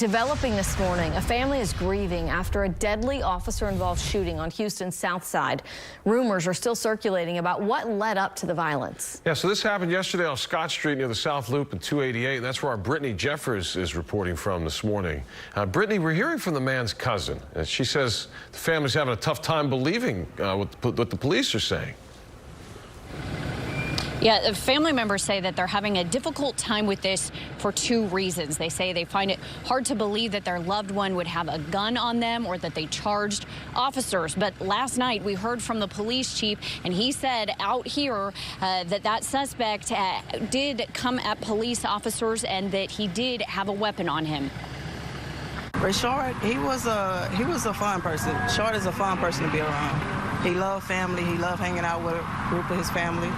Developing this morning, a family is grieving after a deadly officer-involved shooting on Houston's South Side. Rumors are still circulating about what led up to the violence. Yeah, so this happened yesterday on Scott Street near the South Loop and 288. And that's where our Brittany Jeffers is reporting from this morning. Brittany, we're hearing from the man's cousin. She says the family's having a tough time believing what the police are saying. Yeah, the family members say that they're having a difficult time with this for two reasons. They say they find it hard to believe that their loved one would have a gun on them or that they charged officers. But last night we heard from the police chief, and he said out here that suspect did come at police officers and that he did have a weapon on him. Rayshard, he was a fun person. Shard is a fun person to be around. He loved family. He loved hanging out with a group of his family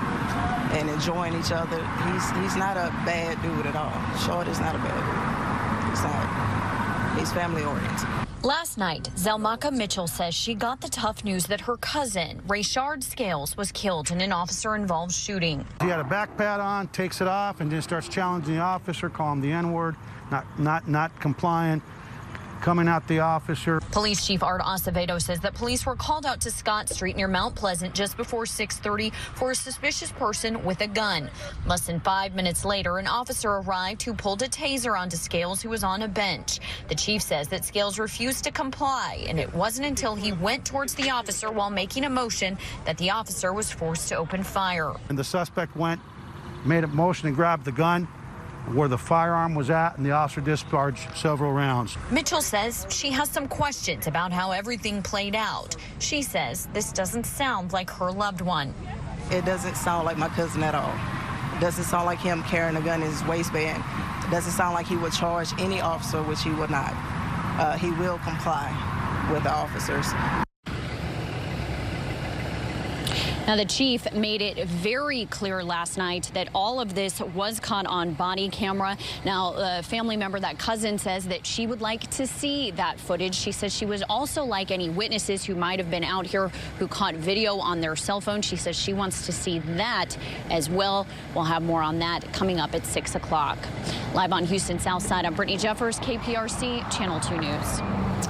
and enjoying each other. He's not a bad dude at all. Shard is not a bad dude. He's not. He's family oriented. Last night, Zelmaka Mitchell says she got the tough news that her cousin, Rayshard Scales, was killed in an officer-involved shooting. He had a back pad on, takes it off, and then starts challenging the officer, calling him the N-word, not complying. Coming at the officer. Police Chief Art Acevedo says that police were called out to Scott Street near Mount Pleasant just before 6:30 for a suspicious person with a gun. Less than 5 minutes later, an officer arrived who pulled a taser onto Scales, who was on a bench. The chief says that Scales refused to comply, and it wasn't until he went towards the officer while making a motion that the officer was forced to open fire. And the suspect made a motion and grabbed the gun where the firearm was at, and the officer discharged several rounds. Mitchell says she has some questions about how everything played out. She says this doesn't sound like her loved one. It doesn't sound like my cousin at all. It doesn't sound like him carrying a gun in his waistband. It doesn't sound like he would charge any officer, which he would not. He will comply with the officers. Now, the chief made it very clear last night that all of this was caught on body camera. Now, a family member, that cousin, says that she would like to see that footage. She says she would also like any witnesses who might have been out here who caught video on their cell phone. She says she wants to see that as well. We'll have more on that coming up at 6 o'clock. Live on Houston South Side, I'm Brittany Jeffers, KPRC, Channel 2 News.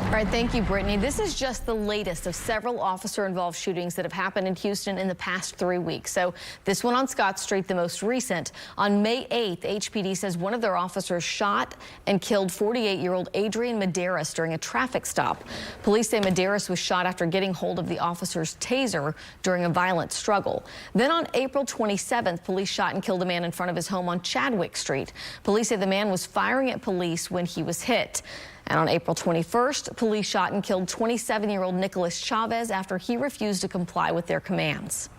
All right, thank you, Brittany. This is just the latest of several officer-involved shootings that have happened in Houston in the past 3 weeks. So this one on Scott Street, the most recent. On May 8th, HPD says one of their officers shot and killed 48-year-old Adrian Medeiros during a traffic stop. Police say Medeiros was shot after getting hold of the officer's taser during a violent struggle. Then on April 27th, police shot and killed a man in front of his home on Chadwick Street. Police say the man was firing at police when he was hit. And on April 21st, police shot and killed 27-year-old Nicholas Chavez after he refused to comply with their commands.